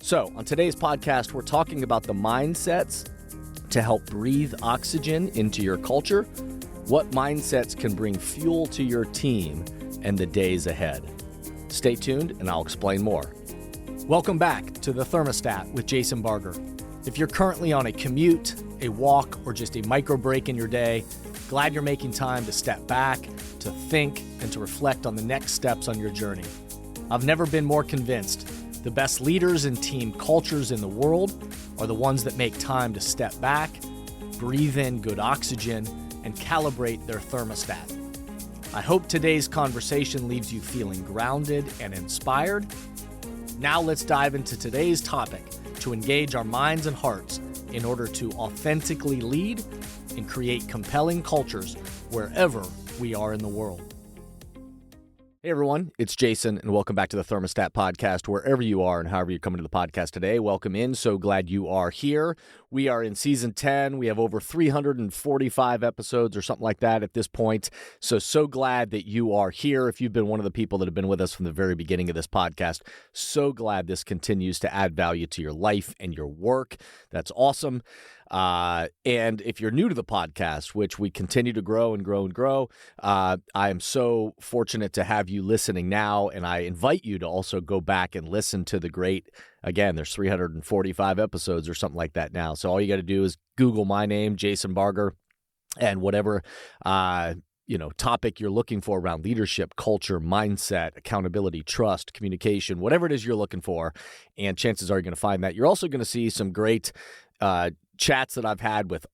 So, on today's podcast, we're talking about the mindsets to help breathe oxygen into your culture, what mindsets can bring fuel to your team and the days ahead. Stay tuned and I'll explain more. Welcome back to the Thermostat with Jason Barger. If you're currently on a commute, a walk, or just a micro break in your day, glad you're making time to step back, to think, and to reflect on the next steps on your journey. I've never been more convinced the best leaders and team cultures in the world are the ones that make time to step back, breathe in good oxygen, and calibrate their thermostat. I hope today's conversation leaves you feeling grounded and inspired. Now let's dive into today's topic to engage our minds and hearts in order to authentically lead and create compelling cultures wherever we are in the world. Hey everyone, it's Jason and welcome back to the Thermostat podcast. Wherever you are and however you're coming to the podcast today, welcome in. So glad you are here. We are in season 10. We have over 345 episodes or something like that at this point. So glad that you are here. If you've been one of the people that have been with us from the very beginning of this podcast, so glad this continues to add value to your life and your work. That's awesome. And if you're new to the podcast, which we continue to grow and grow and grow, I am so fortunate to have you listening now. And I invite you to also go back and listen to the great, again, there's 345 episodes or something like that now. So all you got to do is Google my name, Jason Barger, and whatever, topic you're looking for around leadership, culture, mindset, accountability, trust, communication, whatever it is you're looking for. And chances are you're going to find that. You're also going to see some great, chats that I've had with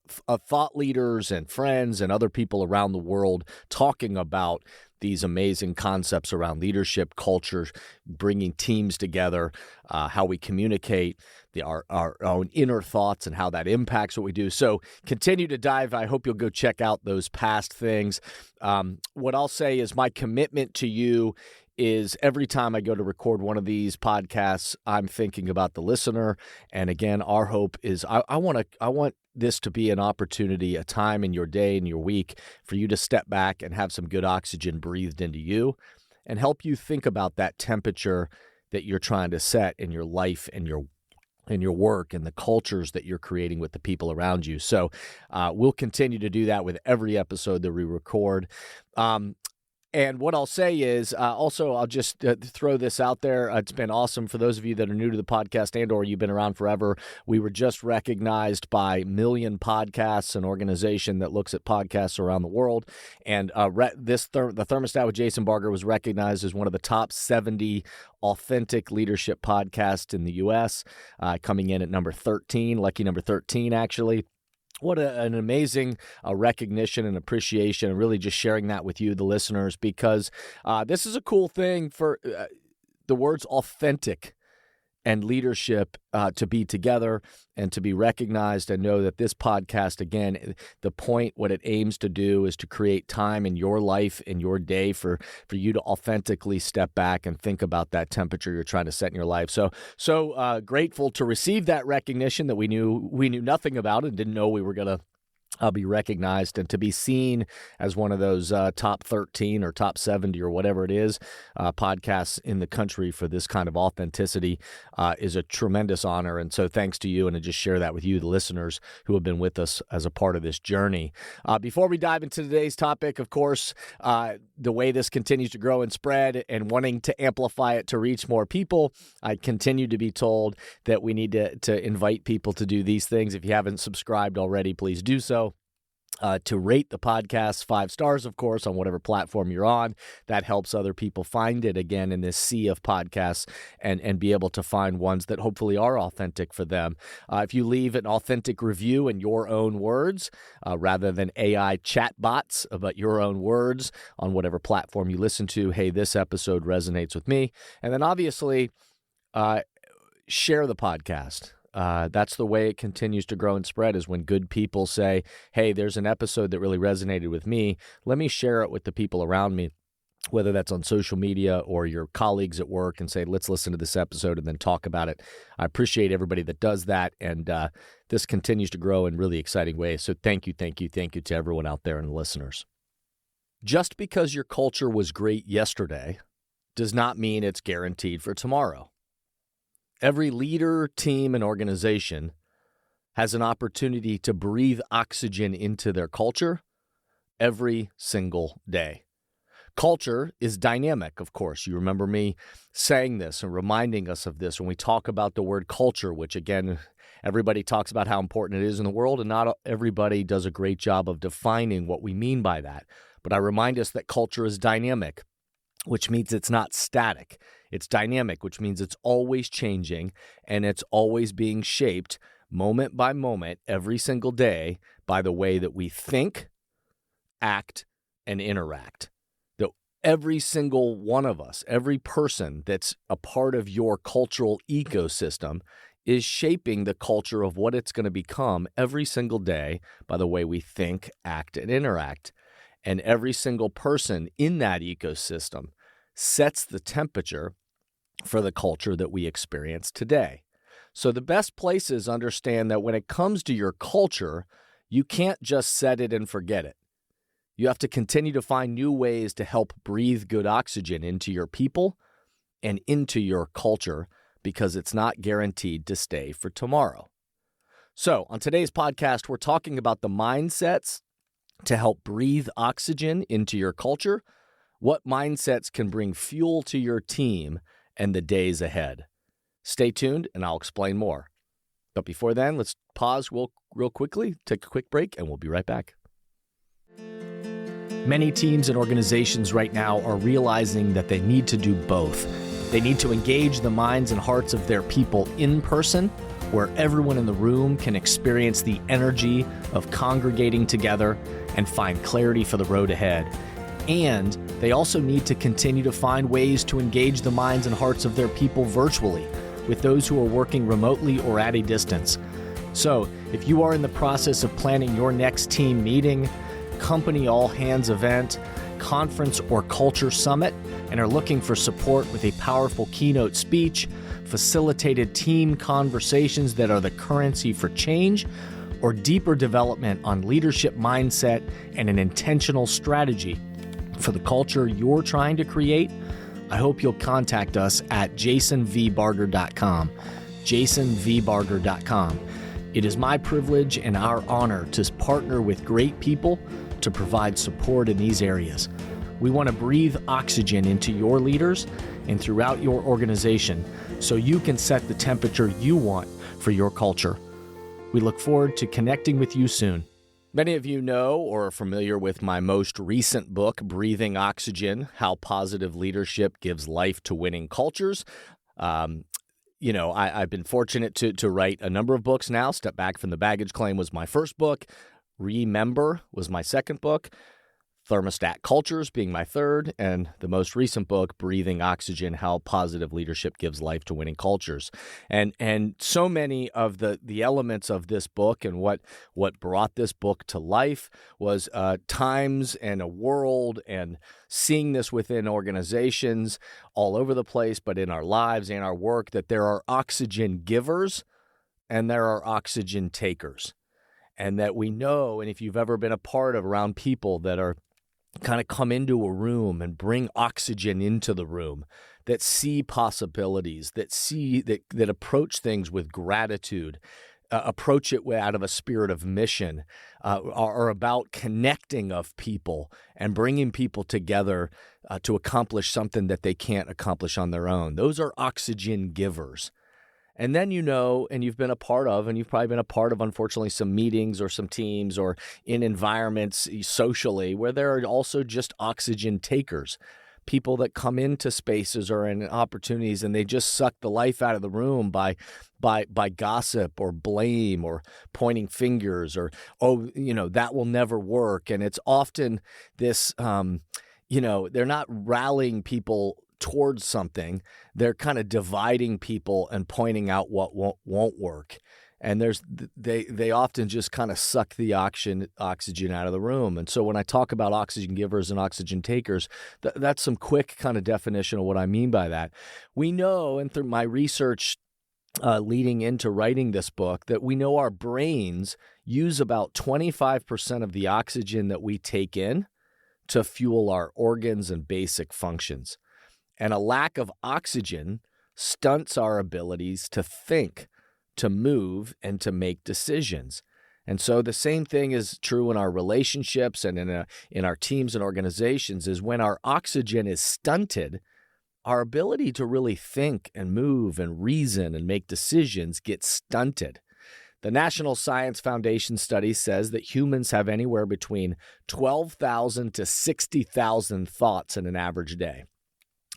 thought leaders and friends and other people around the world talking about these amazing concepts around leadership, culture, bringing teams together, how we communicate, our own inner thoughts and how that impacts what we do. So continue to dive. I hope you'll go check out those past things. What I'll say is my commitment to you is every time I go to record one of these podcasts, I'm thinking about the listener. And again, our hope is I want this to be an opportunity, a time in your day and your week for you to step back and have some good oxygen breathed into you and help you think about that temperature that you're trying to set in your life and your work and the cultures that you're creating with the people around you. So we'll continue to do that with every episode that we record. And what I'll say is, also, I'll just throw this out there. It's been awesome for those of you that are new to the podcast and or you've been around forever. We were just recognized by Million Podcasts, an organization that looks at podcasts around the world. And the Thermostat with Jason Barger was recognized as one of the top 70 authentic leadership podcasts in the U.S., coming in at number 13, lucky number 13, actually. What an amazing recognition and appreciation, and really just sharing that with you, the listeners, because this is a cool thing for the words authentic and leadership to be together and to be recognized, and know that this podcast, again, the point, what it aims to do is to create time in your life, in your day for you to authentically step back and think about that temperature you're trying to set in your life. So grateful to receive that recognition that we knew nothing about and didn't know we were going to be recognized, and to be seen as one of those top 13 or top 70 or whatever it is podcasts in the country for this kind of authenticity is a tremendous honor. And so thanks to you, and to just share that with you, the listeners who have been with us as a part of this journey. Before we dive into today's topic, of course, the way this continues to grow and spread and wanting to amplify it to reach more people, I continue to be told that we need to invite people to do these things. If you haven't subscribed already, please do so. To rate the podcast 5 stars, of course, on whatever platform you're on. That helps other people find it, again, in this sea of podcasts, and be able to find ones that hopefully are authentic for them. If you leave an authentic review in your own words, rather than AI chatbots, but your own words on whatever platform you listen to, hey, this episode resonates with me. And then obviously, share the podcast. That's the way it continues to grow and spread, is when good people say, hey, there's an episode that really resonated with me. Let me share it with the people around me, whether that's on social media or your colleagues at work, and say, let's listen to this episode and then talk about it. I appreciate everybody that does that. And this continues to grow in really exciting ways. So thank you to everyone out there and the listeners. Just because your culture was great yesterday does not mean it's guaranteed for tomorrow. Every leader, team, and organization has an opportunity to breathe oxygen into their culture every single day. Culture is dynamic, of course. You remember me saying this and reminding us of this when we talk about the word culture, which again, everybody talks about how important it is in the world, and not everybody does a great job of defining what we mean by that. But I remind us that culture is dynamic, which means it's not static. It's dynamic, which means it's always changing and it's always being shaped moment by moment every single day by the way that we think, act, and interact. That every single one of us, every person that's a part of your cultural ecosystem is shaping the culture of what it's going to become every single day by the way we think, act, and interact. And every single person in that ecosystem sets the temperature for the culture that we experience today. So the best places understand that when it comes to your culture, you can't just set it and forget it. You have to continue to find new ways to help breathe good oxygen into your people and into your culture, because it's not guaranteed to stay for tomorrow. So on today's podcast, we're talking about the mindsets to help breathe oxygen into your culture, what mindsets can bring fuel to your team and the days ahead. Stay tuned and I'll explain more. But before then, let's pause real quickly, take a quick break, and we'll be right back. Many teams and organizations right now are realizing that they need to do both. They need to engage the minds and hearts of their people in person, where everyone in the room can experience the energy of congregating together and find clarity for the road ahead. And they also need to continue to find ways to engage the minds and hearts of their people virtually, with those who are working remotely or at a distance. So, if you are in the process of planning your next team meeting, company all-hands event, conference, or culture summit, and are looking for support with a powerful keynote speech, facilitated team conversations that are the currency for change, or deeper development on leadership mindset and an intentional strategy for the culture you're trying to create, I hope you'll contact us at jasonvbarger.com, jasonvbarger.com. It is my privilege and our honor to partner with great people to provide support in these areas. We want to breathe oxygen into your leaders and throughout your organization so you can set the temperature you want for your culture. We look forward to connecting with you soon. Many of you know or are familiar with my most recent book, Breathing Oxygen: How Positive Leadership Gives Life to Winning Cultures. I've been fortunate to write a number of books now. Step Back from the Baggage Claim was my first book. Remember was my second book. Thermostat Cultures being my third, and the most recent book, Breathing Oxygen: How Positive Leadership Gives Life to Winning Cultures. And so many of the elements of this book and what brought this book to life was times and a world and seeing this within organizations all over the place, but in our lives and our work, that there are oxygen givers and there are oxygen takers. And that we know, and if you've ever been a part of around people that are kind of come into a room and bring oxygen into the room, that see possibilities, that approach things with gratitude, approach it out of a spirit of mission, are about connecting of people and bringing people together to accomplish something that they can't accomplish on their own. Those are oxygen givers. And then and you've been a part of, and you've probably been a part of, unfortunately, some meetings or some teams or in environments socially where there are also just oxygen takers, people that come into spaces or in opportunities and they just suck the life out of the room by gossip or blame or pointing fingers or, that will never work. And it's often this, they're not rallying people towards something. They're kind of dividing people and pointing out what won't work. And they often just kind of suck the oxygen out of the room. And so when I talk about oxygen givers and oxygen takers, that's some quick kind of definition of what I mean by that. We know, and through my research leading into writing this book, that we know our brains use about 25% of the oxygen that we take in to fuel our organs and basic functions. And a lack of oxygen stunts our abilities to think, to move, and to make decisions. And so the same thing is true in our relationships and in our teams and organizations. Is when our oxygen is stunted, our ability to really think and move and reason and make decisions gets stunted. The National Science Foundation study says that humans have anywhere between 12,000 to 60,000 thoughts in an average day.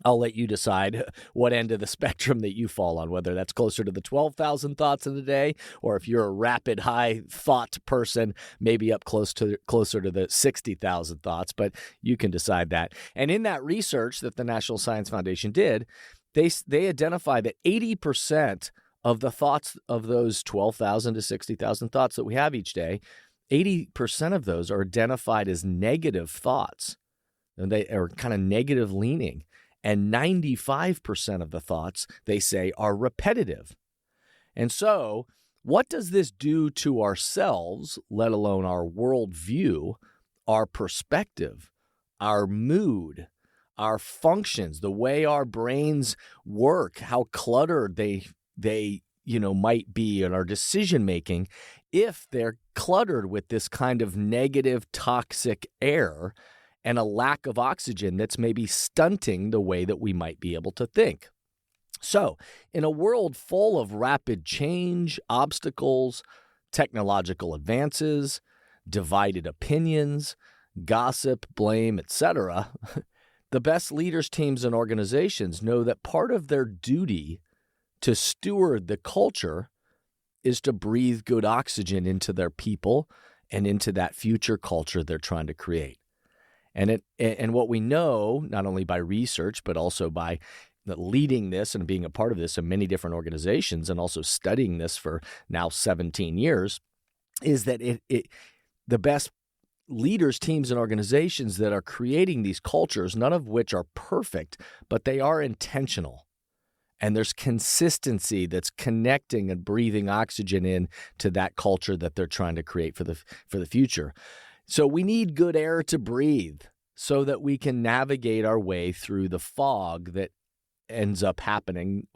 I'll let you decide what end of the spectrum that you fall on, whether that's closer to the 12,000 thoughts in a day, or if you're a rapid high thought person, maybe up closer to the 60,000 thoughts, but you can decide that. And in that research that the National Science Foundation did, they identify that 80% of the thoughts of those 12,000 to 60,000 thoughts that we have each day, 80% of those are identified as negative thoughts. And they are kind of negative leaning. And 95% of the thoughts, they say, are repetitive. And so what does this do to ourselves, let alone our worldview, our perspective, our mood, our functions, the way our brains work, how cluttered they might be in our decision making, if they're cluttered with this kind of negative, toxic air and a lack of oxygen that's maybe stunting the way that we might be able to think. So, in a world full of rapid change, obstacles, technological advances, divided opinions, gossip, blame, etc., the best leaders, teams, and organizations know that part of their duty to steward the culture is to breathe good oxygen into their people and into that future culture they're trying to create. And what we know, not only by research, but also by leading this and being a part of this in many different organizations and also studying this for now 17 years, is that the best leaders, teams, and organizations that are creating these cultures, none of which are perfect, but they are intentional. And there's consistency that's connecting and breathing oxygen in to that culture that they're trying to create for the future. So we need good air to breathe so that we can navigate our way through the fog that ends up happening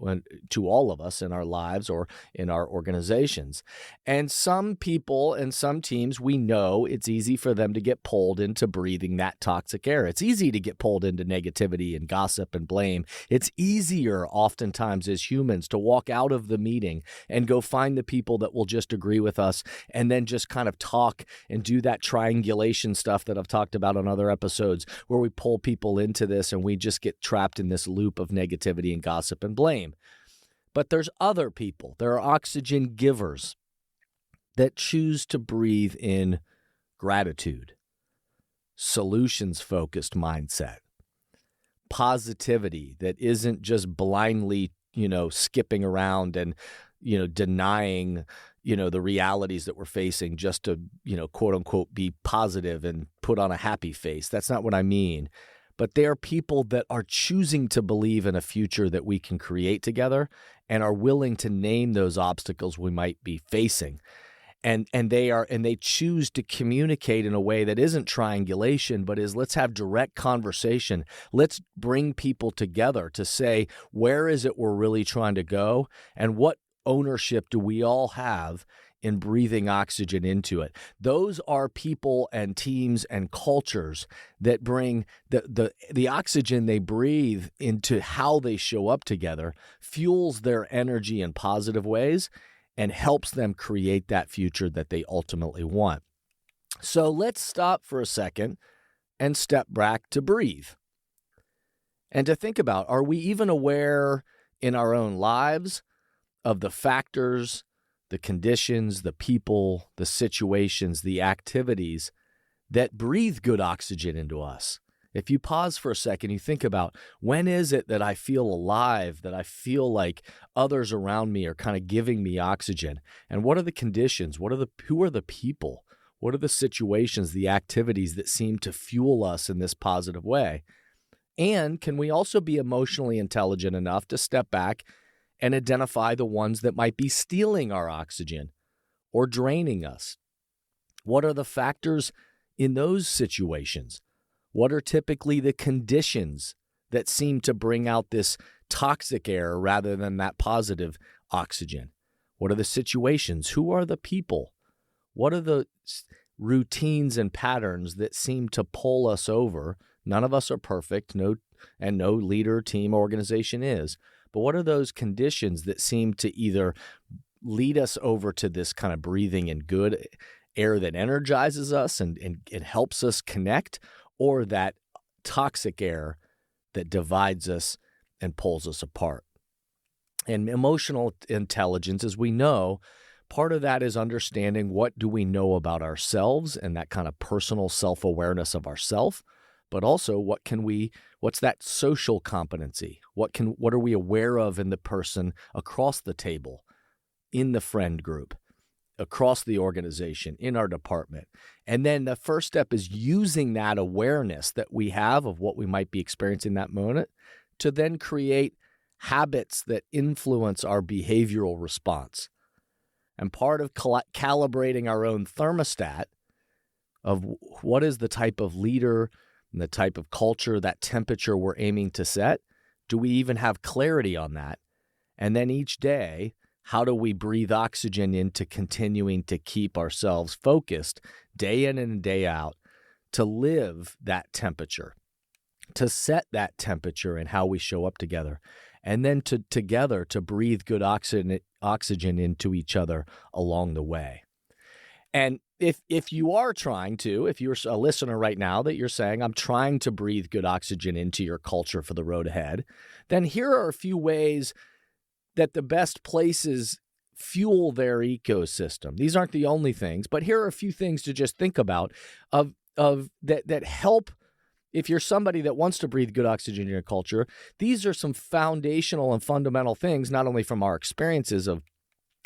to all of us in our lives or in our organizations. And some people and some teams, we know it's easy for them to get pulled into breathing that toxic air. It's easy to get pulled into negativity and gossip and blame. It's easier oftentimes as humans to walk out of the meeting and go find the people that will just agree with us and then just kind of talk and do that triangulation stuff that I've talked about on other episodes where we pull people into this and we just get trapped in this loop of negativity and gossip and blame. But there's other people. There are oxygen givers that choose to breathe in gratitude, solutions-focused mindset, positivity that isn't just blindly, skipping around and, denying, the realities that we're facing just to, quote unquote, be positive and put on a happy face. That's not what I mean. But they are people that are choosing to believe in a future that we can create together and are willing to name those obstacles we might be facing. And they choose to communicate in a way that isn't triangulation, but is let's have direct conversation. Let's bring people together to say, where is it we're really trying to go? And what ownership do we all have in breathing oxygen into it? Those are people and teams and cultures that bring the oxygen they breathe into how they show up together, fuels their energy in positive ways, and helps them create that future that they ultimately want. So let's stop for a second and step back to breathe and to think about, are we even aware in our own lives of the factors, the conditions, the people, the situations, the activities that breathe good oxygen into us? If you pause for a second, you think about, when is it that I feel alive, that I feel like others around me are kind of giving me oxygen? And what are the conditions? Who are the people? What are the situations, the activities that seem to fuel us in this positive way? And can we also be emotionally intelligent enough to step back and identify the ones that might be stealing our oxygen or draining us? What are the factors in those situations? What are typically the conditions that seem to bring out this toxic air rather than that positive oxygen? What are the situations? Who are the people? What are the routines and patterns that seem to pull us over? None of us are perfect, no leader, team, organization is. But what are those conditions that seem to either lead us over to this kind of breathing in good air that energizes us and it helps us connect, or that toxic air that divides us and pulls us apart? And emotional intelligence, as we know, part of that is understanding what do we know about ourselves and that kind of personal self-awareness of ourself, but also what's that social competency? What are we aware of in the person across the table, in the friend group, across the organization, in our department? And then the first step is using that awareness that we have of what we might be experiencing that moment to then create habits that influence our behavioral response. And part of calibrating our own thermostat of what is the type of leader and the type of culture, that temperature we're aiming to set, do we even have clarity on that? And then each day, how do we breathe oxygen into continuing to keep ourselves focused day in and day out to live that temperature, to set that temperature in how we show up together, and then together to breathe good oxygen into each other along the way. And if you are trying to, if you're a listener right now that you're saying, I'm trying to breathe good oxygen into your culture for the road ahead, then here are a few ways that the best places fuel their ecosystem. These aren't the only things, but here are a few things to just think about of that help. If you're somebody that wants to breathe good oxygen in your culture, these are some foundational and fundamental things, not only from our experiences of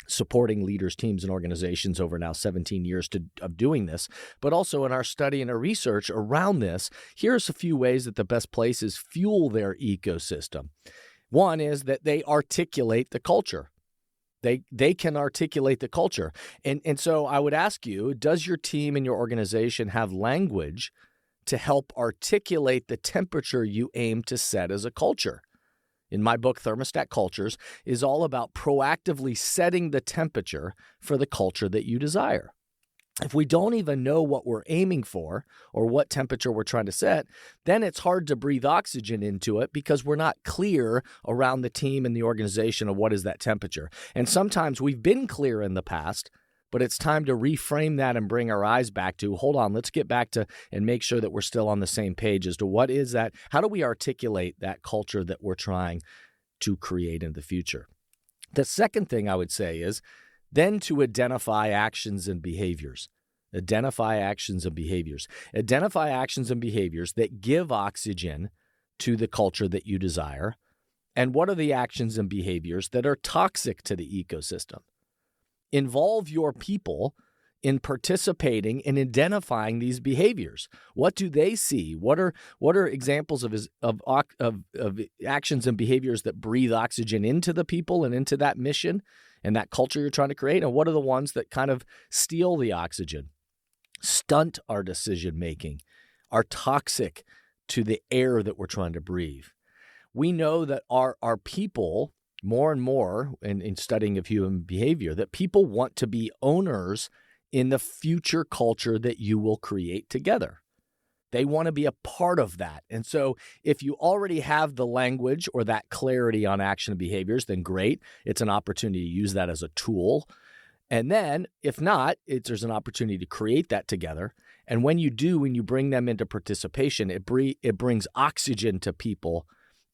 supporting leaders, teams, and organizations over now 17 years of doing this, but also in our study and our research around this. Here's a few ways that the best places fuel their ecosystem. One is that they articulate the culture. They can articulate the culture. And so I would ask you, does your team and your organization have language to help articulate the temperature you aim to set as a culture? In my book, Thermostat Cultures is all about proactively setting the temperature for the culture that you desire. If we don't even know what we're aiming for or what temperature we're trying to set, then it's hard to breathe oxygen into it because we're not clear around the team and the organization of what is that temperature. And sometimes we've been clear in the past, but it's time to reframe that and bring our eyes back to, hold on, let's get back to and make sure that we're still on the same page as to what is that, how do we articulate that culture that we're trying to create in the future. The second thing I would say is then to identify actions and behaviors. Identify actions and behaviors. Identify actions and behaviors that give oxygen to the culture that you desire. And what are the actions and behaviors that are toxic to the ecosystem? Involve your people in participating in identifying these behaviors. What do they see? What are examples of actions and behaviors that breathe oxygen into the people and into that mission and that culture you're trying to create? And what are the ones that kind of steal the oxygen, stunt our decision making, are toxic to the air that we're trying to breathe? We know that our people, more and more in studying of human behavior, that people want to be owners in the future culture that you will create together. They want to be a part of that. And so if you already have the language or that clarity on action and behaviors, then great. It's an opportunity to use that as a tool. And then if not, there's an opportunity to create that together. And when you do, when you bring them into participation, it brings oxygen to people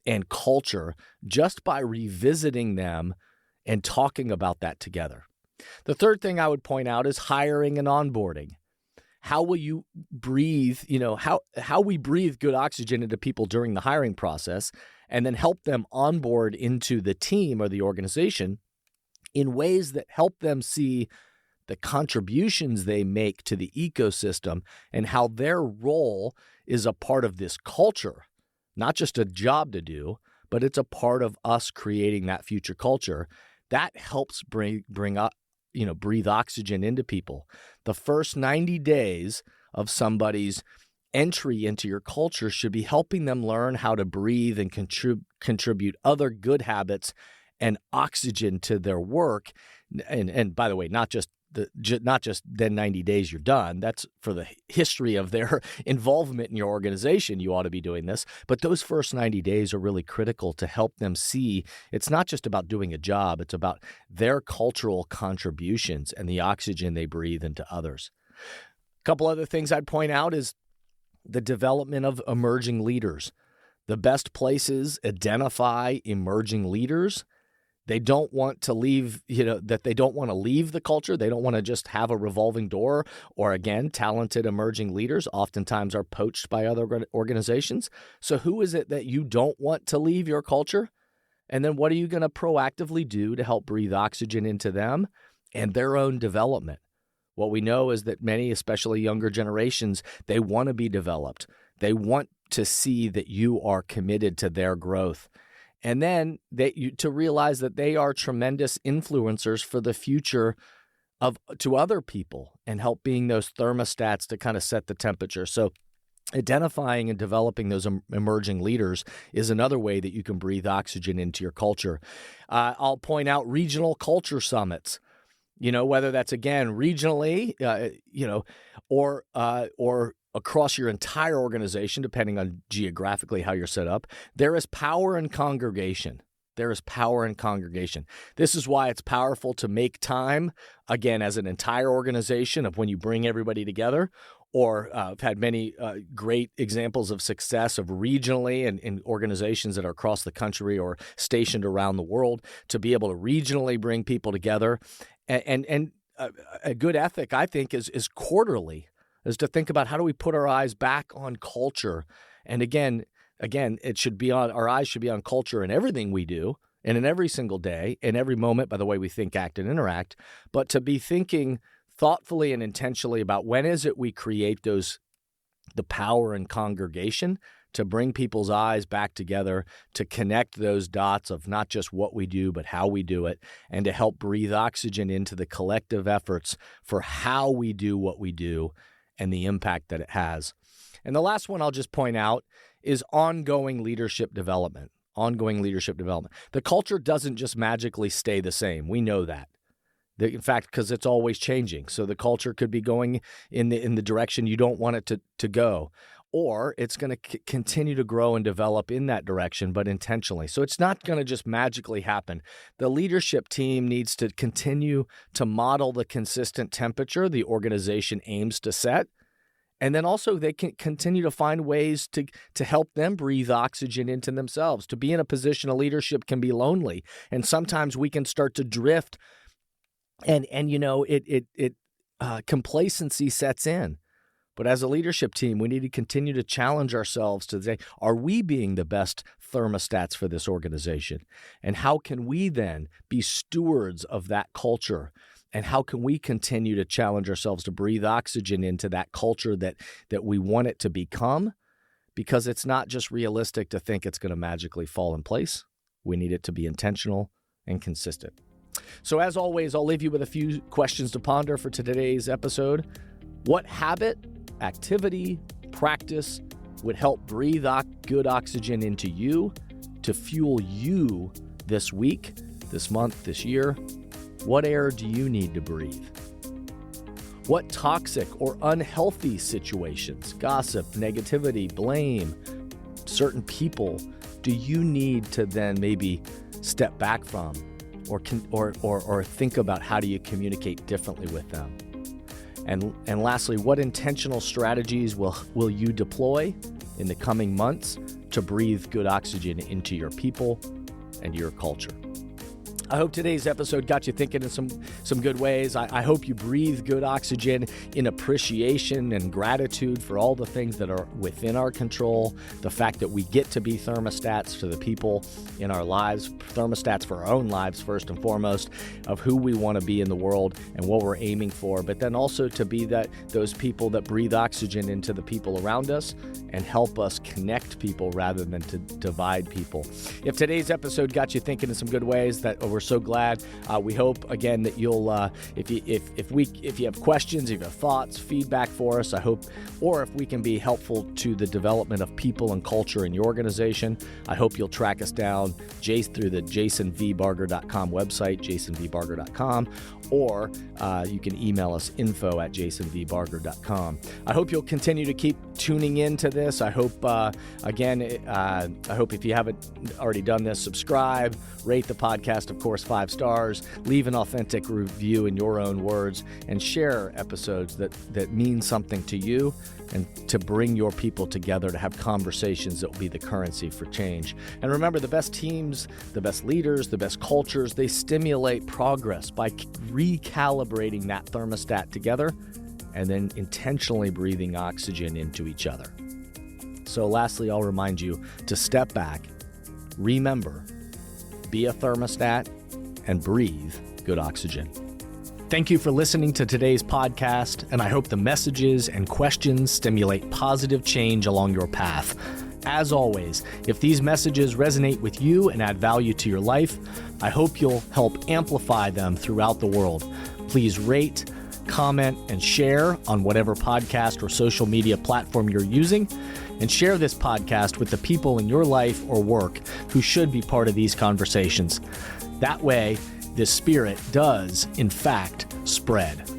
and culture just by revisiting them and talking about that together. The third thing I would point out is hiring and onboarding. How will you breathe, how we breathe good oxygen into people during the hiring process and then help them onboard into the team or the organization in ways that help them see the contributions they make to the ecosystem and how their role is a part of this culture. Not just a job to do, but it's a part of us creating that future culture. That helps breathe oxygen into people. The first 90 days of somebody's entry into your culture should be helping them learn how to breathe and contribute other good habits and oxygen to their work. And by the way, not just then 90 days you're done. That's for the history of their involvement in your organization. You ought to be doing this. But those first 90 days are really critical to help them see it's not just about doing a job. It's about their cultural contributions and the oxygen they breathe into others. A couple other things I'd point out is the development of emerging leaders. The best places identify emerging leaders. They don't want to leave, that they don't want to leave the culture. They don't want to just have a revolving door, or again, talented emerging leaders oftentimes are poached by other organizations. So who is it that you don't want to leave your culture? And then what are you going to proactively do to help breathe oxygen into them and their own development? What we know is that many, especially younger generations, they want to be developed. They want to see that you are committed to their growth. And then to realize that they are tremendous influencers for the future to other people and help being those thermostats to kind of set the temperature. So identifying and developing those emerging leaders is another way that you can breathe oxygen into your culture. I'll point out regional culture summits. Whether that's, again, regionally, or across your entire organization, depending on geographically how you're set up, there is power in congregation. There is power in congregation. This is why it's powerful to make time, again, as an entire organization of when you bring everybody together, or I've had many great examples of success of regionally and in organizations that are across the country or stationed around the world to be able to regionally bring people together. And a good ethic, I think, is quarterly, is to think about how do we put our eyes back on culture. And again, it should be our eyes should be on culture in everything we do and in every single day, in every moment, by the way we think, act, and interact, but to be thinking thoughtfully and intentionally about when is it we create the power in congregation to bring people's eyes back together, to connect those dots of not just what we do, but how we do it, and to help breathe oxygen into the collective efforts for how we do what we do and the impact that it has. And the last one I'll just point out is ongoing leadership development. The culture doesn't just magically stay the same. We know that. In fact, because it's always changing. So the culture could be going in the direction you don't want it to go, or it's going to continue to grow and develop in that direction, but intentionally. So it's not going to just magically happen. The leadership team needs to continue to model the consistent temperature the organization aims to set. And then also they can continue to find ways to help them breathe oxygen into themselves. To be in a position of leadership can be lonely. And sometimes we can start to drift and complacency sets in. But as a leadership team, we need to continue to challenge ourselves to say, are we being the best thermostats for this organization? And how can we then be stewards of that culture? And how can we continue to challenge ourselves to breathe oxygen into that culture that we want it to become? Because it's not just realistic to think it's going to magically fall in place. We need it to be intentional and consistent. So as always, I'll leave you with a few questions to ponder for today's episode. What habit, activity, practice would help breathe good oxygen into you to fuel you this week, this month, this year? What air do you need to breathe? What toxic or unhealthy situations, gossip, negativity, blame, certain people do you need to then maybe step back from or think about how do you communicate differently with them? And lastly, what intentional strategies will you deploy in the coming months to breathe good oxygen into your people and your culture? I hope today's episode got you thinking in some good ways. I hope you breathe good oxygen in appreciation and gratitude for all the things that are within our control. The fact that we get to be thermostats to the people in our lives, thermostats for our own lives first and foremost, of who we want to be in the world and what we're aiming for. But then also to be those people that breathe oxygen into the people around us and help us connect people rather than to divide people. If today's episode got you thinking in some good ways, that we're so glad. We hope again that you'll, if you have questions, if you have thoughts, feedback for us, I hope, or if we can be helpful to the development of people and culture in your organization, I hope you'll track us down through the jasonvbarger.com website, jasonvbarger.com, or you can email us info@jasonvbarger.com. I hope you'll continue to keep tuning into this. I hope, I hope if you haven't already done this, subscribe, rate the podcast, of course, 5 stars, leave an authentic review in your own words, and share episodes that mean something to you and to bring your people together to have conversations that will be the currency for change. And remember, the best teams, the best leaders, the best cultures, they stimulate progress by recalibrating that thermostat together and then intentionally breathing oxygen into each other. So lastly, I'll remind you to step back, remember, be a thermostat, and breathe good oxygen. Thank you for listening to today's podcast, and I hope the messages and questions stimulate positive change along your path. As always, if these messages resonate with you and add value to your life, I hope you'll help amplify them throughout the world. Please rate, comment, and share on whatever podcast or social media platform you're using, and share this podcast with the people in your life or work who should be part of these conversations. That way, this spirit does, in fact, spread.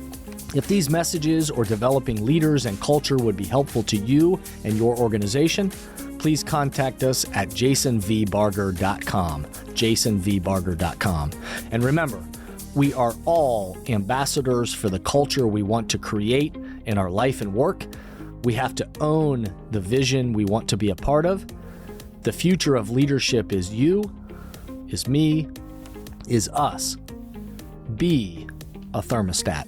If these messages or developing leaders and culture would be helpful to you and your organization, please contact us at jasonvbarger.com, jasonvbarger.com. And remember, we are all ambassadors for the culture we want to create in our life and work. We have to own the vision we want to be a part of. The future of leadership is you, is me, is us. Be a thermostat.